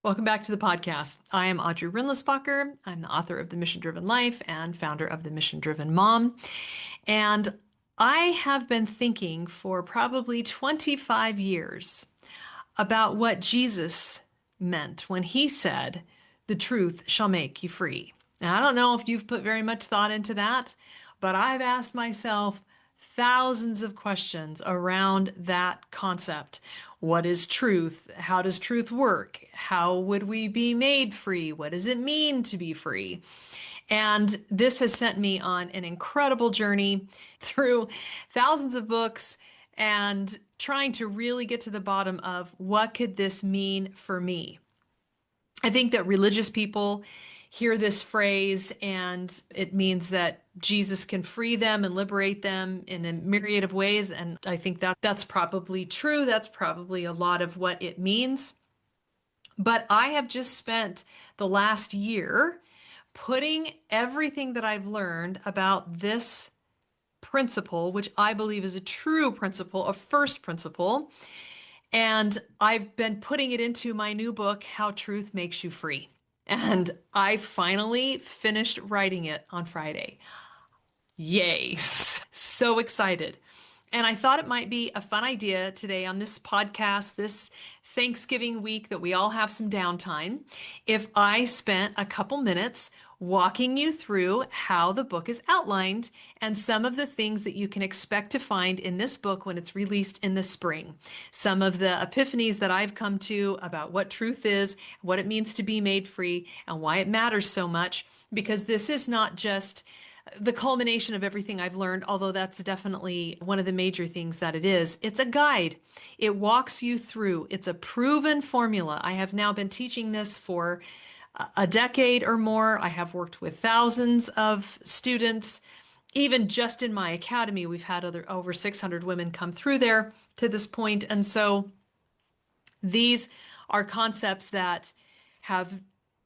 Welcome back to the podcast. I am Audrey Rindlisbacher. I'm the author of The Mission Driven Life and founder of The Mission Driven Mom. And I have been thinking for probably 25 years about what Jesus meant when he said, "The truth shall make you free." Now, I don't know if you've put very much thought into that, but I've asked myself thousands of questions around that concept. What is truth? How does truth work? How would we be made free? What does it mean to be free? And this has sent me on an incredible journey through thousands of books and trying to really get to the bottom of what could this mean for me. I think that religious people hear this phrase and it means that Jesus can free them and liberate them in a myriad of ways. And I think that that's probably true. That's probably a lot of what it means. But I have just spent the last year putting everything that I've learned about this principle, which I believe is a true principle, a first principle, and I've been putting it into my new book, How Truth Makes You Free. And I finally finished writing it on Friday. Yay. So excited. And I thought it might be a fun idea today on this podcast, this Thanksgiving week that we all have some downtime, if I spent a couple minutes walking you through how the book is outlined and some of the things that you can expect to find in this book when it's released in the spring. Some of the epiphanies that I've come to about what truth is, what it means to be made free, and why it matters so much, because this is not just the culmination of everything I've learned, although that's definitely one of the major things that it is. It's a guide. It walks you through. It's a proven formula. I have now been teaching this for a decade or more. I have worked with thousands of students. Even just in my academy, we've had over 600 women come through there to this point. And so these are concepts that have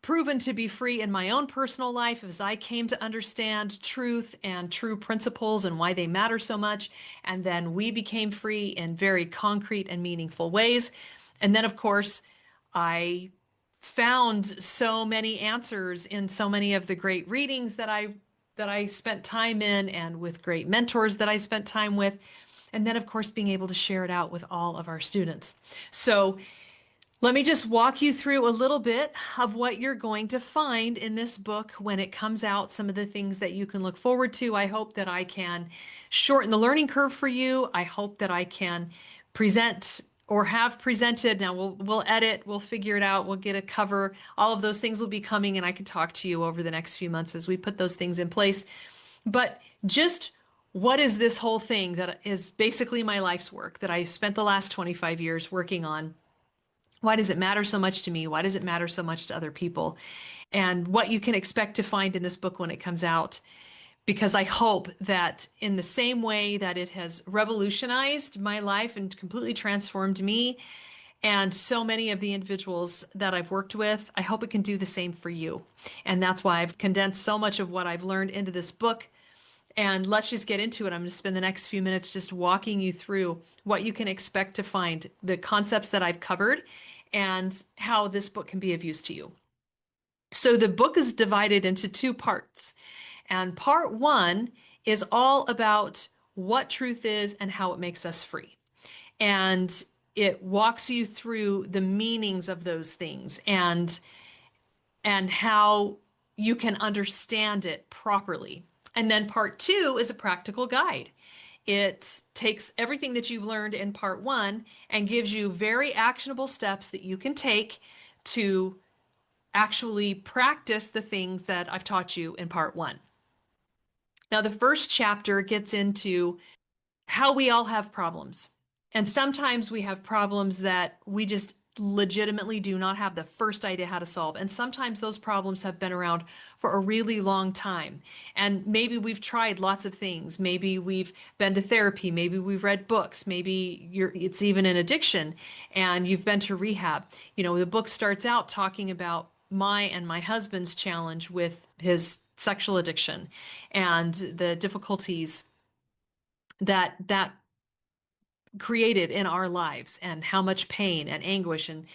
proven to be free in my own personal life as I came to understand truth and true principles and why they matter so much. And then we became free in very concrete and meaningful ways. And then, of course, I found so many answers in so many of the great readings that I spent time in and with great mentors that I spent time with. And then, of course, being able to share it out with all of our students. So let me just walk you through a little bit of what you're going to find in this book when it comes out, some of the things that you can look forward to. I hope that I can shorten the learning curve for you. I hope that I can present or have presented. Now we'll edit, we'll figure it out, we'll get a cover. All of those things will be coming and I can talk to you over the next few months as we put those things in place. But just what is this whole thing that is basically my life's work that I spent the last 25 years working on? Why does it matter so much to me? Why does it matter so much to other people? And what you can expect to find in this book when it comes out. Because I hope that in the same way that it has revolutionized my life and completely transformed me and so many of the individuals that I've worked with, I hope it can do the same for you. And that's why I've condensed so much of what I've learned into this book. And let's just get into it. I'm going to spend the next few minutes just walking you through what you can expect to find, the concepts that I've covered, and how this book can be of use to you. So the book is divided into two parts. And part one is all about what truth is and how it makes us free. And it walks you through the meanings of those things and how you can understand it properly. And then part two is a practical guide. It takes everything that you've learned in part one and gives you very actionable steps that you can take to actually practice the things that I've taught you in part one. Now, the first chapter gets into how we all have problems. And sometimes we have problems that we just legitimately do not have the first idea how to solve. And sometimes those problems have been around for a really long time. And maybe we've tried lots of things. Maybe we've been to therapy. Maybe we've read books. Maybe it's even an addiction and you've been to rehab. You know, the book starts out talking about my and my husband's challenge with his sexual addiction and the difficulties that created in our lives and how much pain and anguish and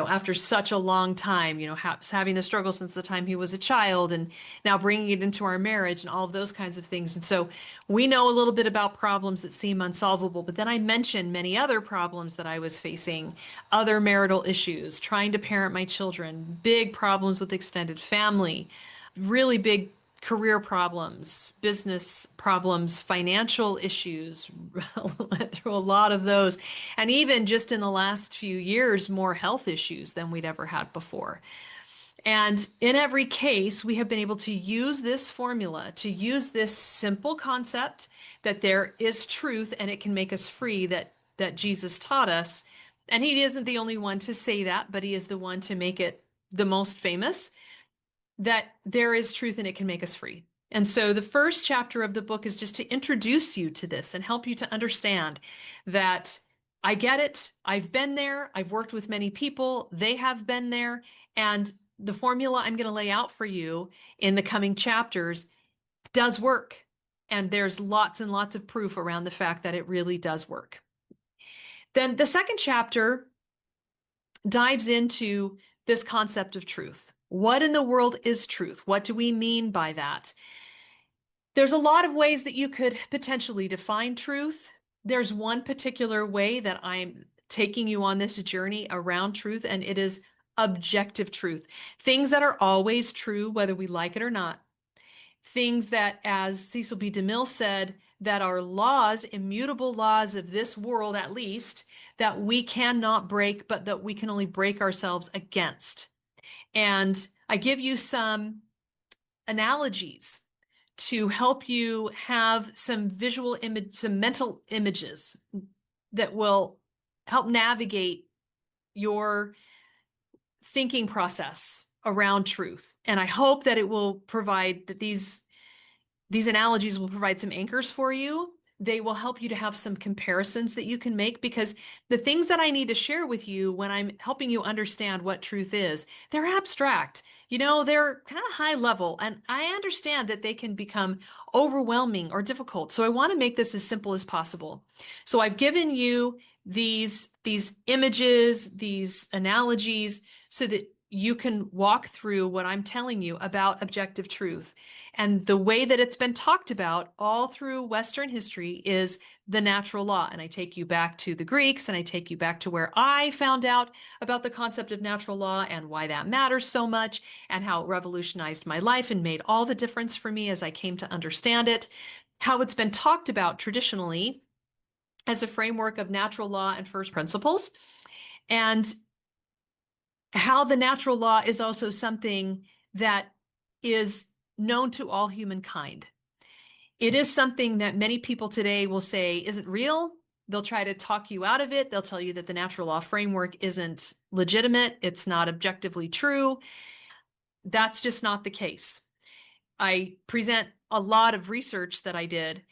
after such a long time, having the struggle since the time he was a child and now bringing it into our marriage and all of those kinds of things. And so we know a little bit about problems that seem unsolvable, but then I mentioned many other problems that I was facing, other marital issues, trying to parent my children, big problems with extended family, really big career problems, business problems, financial issues, went through a lot of those. And even just in the last few years, more health issues than we'd ever had before. And in every case, we have been able to use this formula, to use this simple concept that there is truth and it can make us free, that Jesus taught us. And he isn't the only one to say that, but he is the one to make it the most famous, that there is truth and it can make us free. And so the first chapter of the book is just to introduce you to this and help you to understand that I get it. I've been there. I've worked with many people. They have been there. And the formula I'm going to lay out for you in the coming chapters does work. And there's lots and lots of proof around the fact that it really does work. Then the second chapter dives into this concept of truth. What in the world is truth? What do we mean by that? There's a lot of ways that you could potentially define truth. There's one particular way that I'm taking you on this journey around truth, and it is objective truth. Things that are always true, whether we like it or not. Things that, as Cecil B. DeMille said, that are laws, immutable laws of this world at least, that we cannot break, but that we can only break ourselves against. And I give you some analogies to help you have some visual image, some mental images that will help navigate your thinking process around truth. And I hope that it will provide that these analogies will provide some anchors for you. They will help you to have some comparisons that you can make, because the things that I need to share with you when I'm helping you understand what truth is, they're abstract. They're kind of high level, and I understand that they can become overwhelming or difficult. So I want to make this as simple as possible. So I've given you these images, these analogies, so that you can walk through what I'm telling you about objective truth. And the way that it's been talked about all through Western history is the natural law. And I take you back to the Greeks, and I take you back to where I found out about the concept of natural law and why that matters so much, and how it revolutionized my life and made all the difference for me as I came to understand it. How it's been talked about traditionally as a framework of natural law and first principles, and how the natural law is also something that is known to all humankind. It is something that many people today will say isn't real. They'll try to talk you out of it. They'll tell you that the natural law framework isn't legitimate. It's not objectively true. That's just not the case. I present a lot of research that I did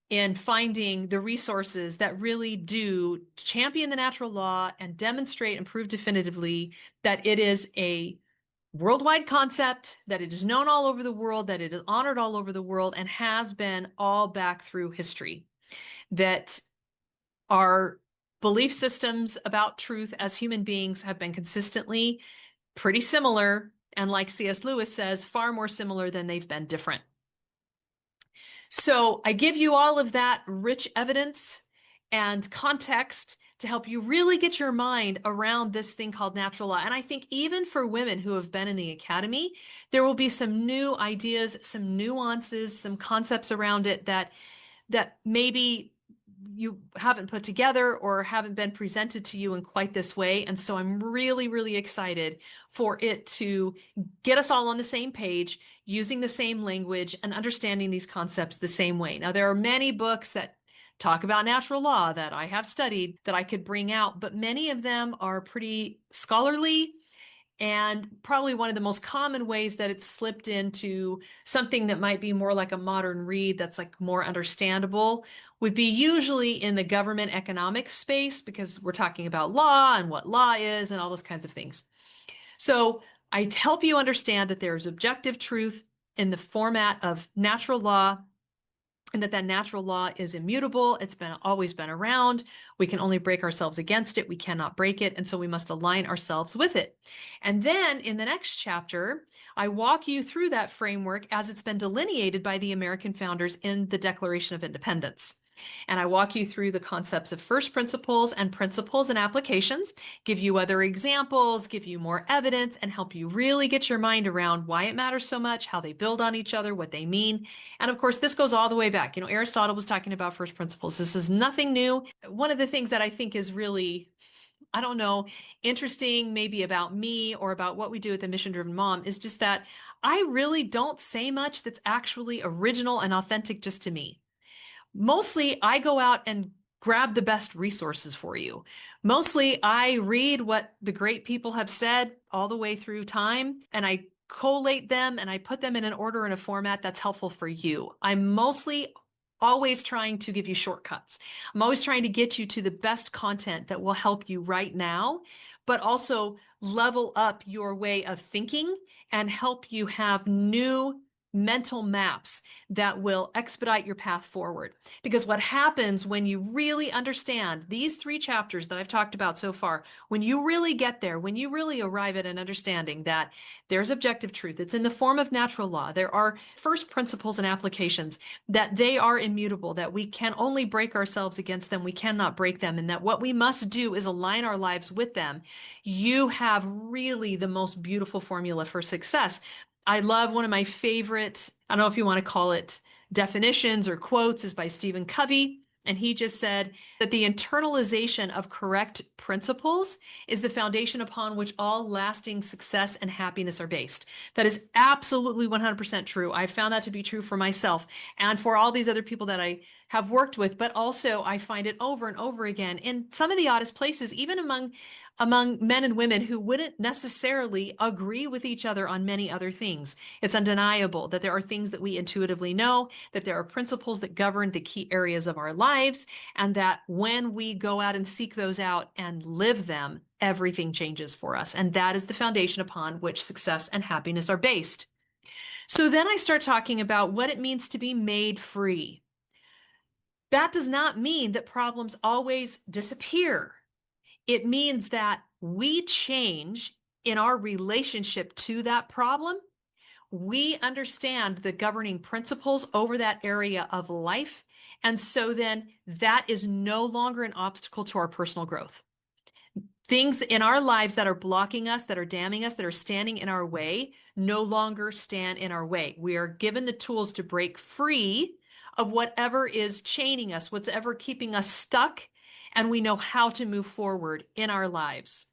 in finding the resources that really do champion the natural law and demonstrate and prove definitively that it is a worldwide concept, that it is known all over the world, that it is honored all over the world, and has been all back through history. That our belief systems about truth as human beings have been consistently pretty similar, and like C.S. Lewis says, far more similar than they've been different. So I give you all of that rich evidence and context to help you really get your mind around this thing called natural law. And I think even for women who have been in the academy, there will be some new ideas, some nuances, some concepts around it that maybe you haven't put together or haven't been presented to you in quite this way. And so I'm really, really excited for it to get us all on the same page, using the same language and understanding these concepts the same way. Now, there are many books that talk about natural law that I have studied that I could bring out, but many of them are pretty scholarly. And probably one of the most common ways that it's slipped into something that might be more like a modern read that's like more understandable would be usually in the government economics space, because we're talking about law and what law is and all those kinds of things. So I help you understand that there's objective truth in the format of natural law and that natural law is immutable. It's been always been around. We can only break ourselves against it. We cannot break it. And so we must align ourselves with it. And then in the next chapter, I walk you through that framework as it's been delineated by the American founders in the Declaration of Independence. And I walk you through the concepts of first principles and applications, give you other examples, give you more evidence, and help you really get your mind around why it matters so much, how they build on each other, what they mean. And of course, this goes all the way back. Aristotle was talking about first principles. This is nothing new. One of the things that I think is really, I don't know, interesting maybe about me or about what we do at the Mission Driven Mom is just that I really don't say much that's actually original and authentic just to me. Mostly, I go out and grab the best resources for you. Mostly, I read what the great people have said all the way through time, and I collate them and I put them in an order and a format that's helpful for you. I'm mostly always trying to give you shortcuts. I'm always trying to get you to the best content that will help you right now, but also level up your way of thinking and help you have new mental maps that will expedite your path forward. Because what happens when you really understand these 3 chapters that I've talked about so far, when you really get there, when you really arrive at an understanding that there's objective truth, it's in the form of natural law, there are first principles and applications, that they are immutable, that we can only break ourselves against them, we cannot break them, and that what we must do is align our lives with them, you have really the most beautiful formula for success. I love one of my favorite, I don't know if you want to call it definitions or quotes, is by Stephen Covey. And he just said that the internalization of correct principles is the foundation upon which all lasting success and happiness are based. That is absolutely 100% true. I found that to be true for myself and for all these other people that I have worked with, but also I find it over and over again in some of the oddest places, even among men and women who wouldn't necessarily agree with each other on many other things. It's undeniable that there are things that we intuitively know, that there are principles that govern the key areas of our lives, and that when we go out and seek those out and live them, everything changes for us. And that is the foundation upon which success and happiness are based. So then I start talking about what it means to be made free. That does not mean that problems always disappear. It means that we change in our relationship to that problem. We understand the governing principles over that area of life. And so then that is no longer an obstacle to our personal growth. Things in our lives that are blocking us, that are damning us, that are standing in our way, no longer stand in our way. We are given the tools to break free of whatever is chaining us, whatever keeping us stuck, and we know how to move forward in our lives.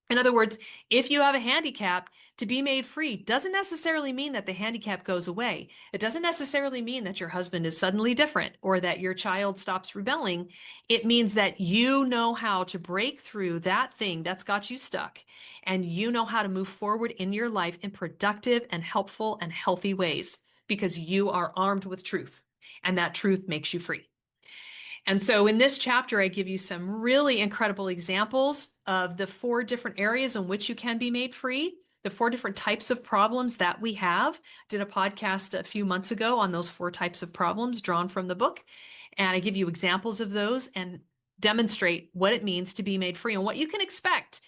In other words, if you have a handicap, to be made free doesn't necessarily mean that the handicap goes away. It doesn't necessarily mean that your husband is suddenly different or that your child stops rebelling. It means that you know how to break through that thing that's got you stuck, and you know how to move forward in your life in productive and helpful and healthy ways because you are armed with truth, and that truth makes you free. And so in this chapter, I give you some really incredible examples of the 4 different areas in which you can be made free, the 4 different types of problems that we have. Did a podcast a few months ago on those 4 types of problems drawn from the book. And I give you examples of those and demonstrate what it means to be made free and what you can expect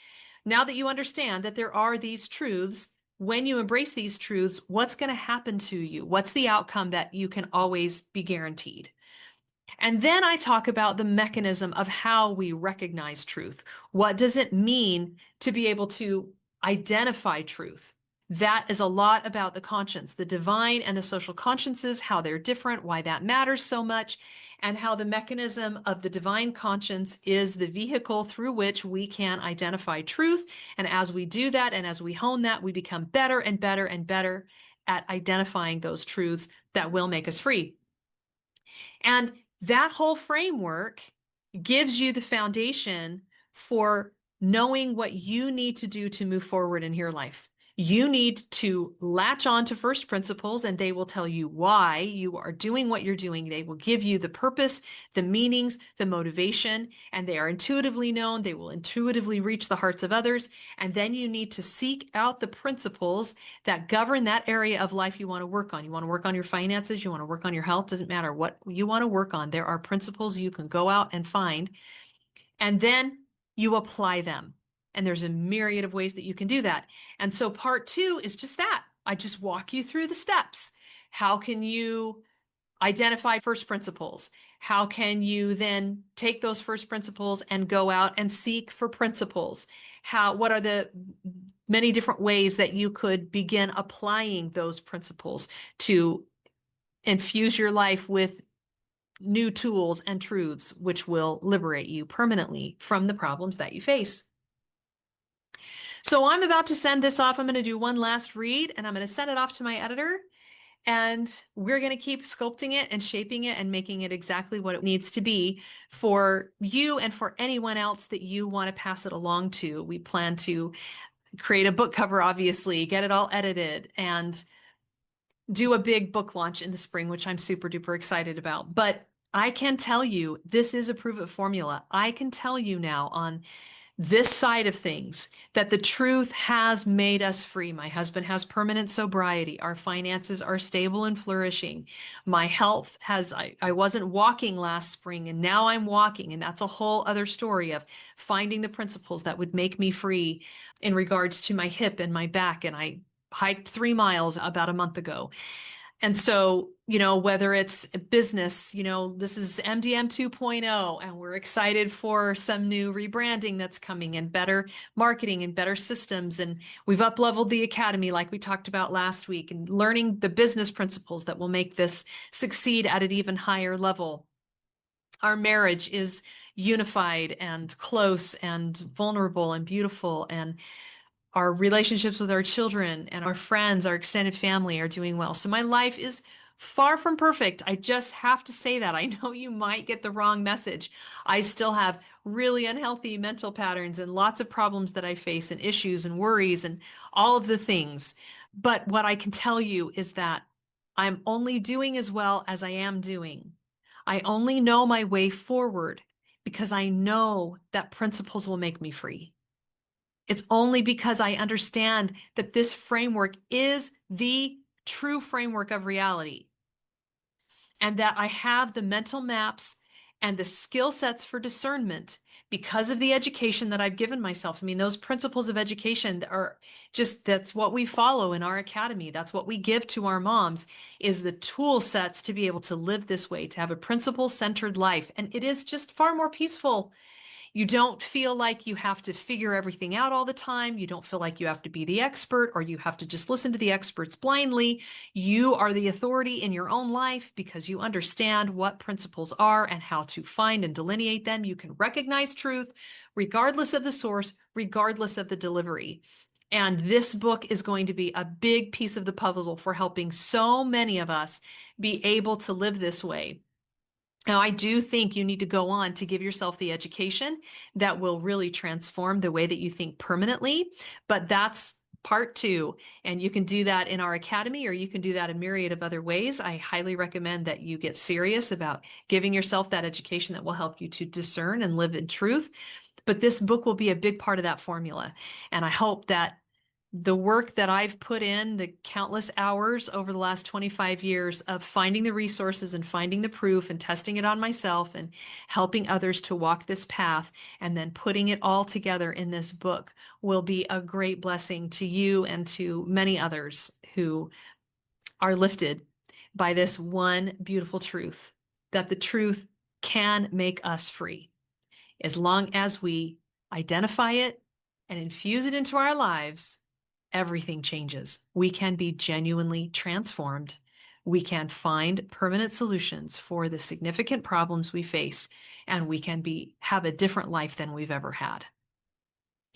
now that you understand that there are these truths. When you embrace these truths, what's going to happen to you? What's the outcome that you can always be guaranteed? And then I talk about the mechanism of how we recognize truth. What does it mean to be able to identify truth? That is a lot about the conscience, the divine and the social consciences, how they're different, why that matters so much, and how the mechanism of the divine conscience is the vehicle through which we can identify truth. And as we do that, and as we hone that, we become better and better and better at identifying those truths that will make us free. And that whole framework gives you the foundation for knowing what you need to do to move forward in your life. You need to latch on to first principles, and they will tell you why you are doing what you're doing. They will give you the purpose, the meanings, the motivation, and they are intuitively known. They will intuitively reach the hearts of others. And then you need to seek out the principles that govern that area of life you want to work on. You want to work on your finances, you want to work on your health, doesn't matter what you want to work on. There are principles you can go out and find, and then you apply them. And there's a myriad of ways that you can do that. And so part two is just that. I just walk you through the steps. How can you identify first principles? How can you then take those first principles and go out and seek for principles? What are the many different ways that you could begin applying those principles to infuse your life with new tools and truths which will liberate you permanently from the problems that you face? So I'm about to send this off. I'm going to do one last read and I'm going to send it off to my editor. And we're going to keep sculpting it and shaping it and making it exactly what it needs to be for you and for anyone else that you want to pass it along to. We plan to create a book cover, obviously, get it all edited, and do a big book launch in the spring, which I'm super duper excited about. But I can tell you, this is a prove it formula. I can tell you now on this side of things that the truth has made us free. My husband has permanent sobriety. Our finances are stable and flourishing. My health has, I wasn't walking last spring and now I'm walking. And that's a whole other story of finding the principles that would make me free in regards to my hip and my back. And I hiked 3 miles about a month ago. And so, whether it's business, this is MDM 2.0, and we're excited for some new rebranding that's coming and better marketing and better systems. And we've up-leveled the academy like we talked about last week and learning the business principles that will make this succeed at an even higher level. Our marriage is unified and close and vulnerable and beautiful, and our relationships with our children and our friends, our extended family are doing well. So my life is far from perfect. I just have to say that. I know you might get the wrong message. I still have really unhealthy mental patterns and lots of problems that I face and issues and worries and all of the things. But what I can tell you is that I'm only doing as well as I am doing. I only know my way forward because I know that principles will make me free. It's only because I understand that this framework is the true framework of reality, and that I have the mental maps and the skill sets for discernment because of the education that I've given myself. I mean, those principles of education are just, that's what we follow in our academy. That's what we give to our moms, is the tool sets to be able to live this way, to have a principle-centered life. And it is just far more peaceful. You don't feel like you have to figure everything out all the time. You don't feel like you have to be the expert or you have to just listen to the experts blindly. You are the authority in your own life because you understand what principles are and how to find and delineate them. You can recognize truth regardless of the source, regardless of the delivery. And this book is going to be a big piece of the puzzle for helping so many of us be able to live this way. Now, I do think you need to go on to give yourself the education that will really transform the way that you think permanently, but that's part two. And you can do that in our academy, or you can do that in a myriad of other ways. I highly recommend that you get serious about giving yourself that education that will help you to discern and live in truth. But this book will be a big part of that formula. And I hope that the work that I've put in, the countless hours over the last 25 years of finding the resources and finding the proof and testing it on myself and helping others to walk this path and then putting it all together in this book will be a great blessing to you and to many others who are lifted by this one beautiful truth, that the truth can make us free as long as we identify it and infuse it into our lives. Everything changes. We can be genuinely transformed. We can find permanent solutions for the significant problems we face, and we can have a different life than we've ever had.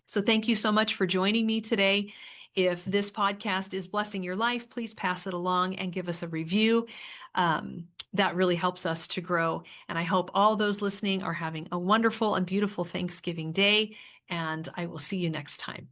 So thank you so much for joining me today. If this podcast is blessing your life, please pass it along and give us a review. That really helps us to grow. And I hope all those listening are having a wonderful and beautiful Thanksgiving day, and I will see you next time.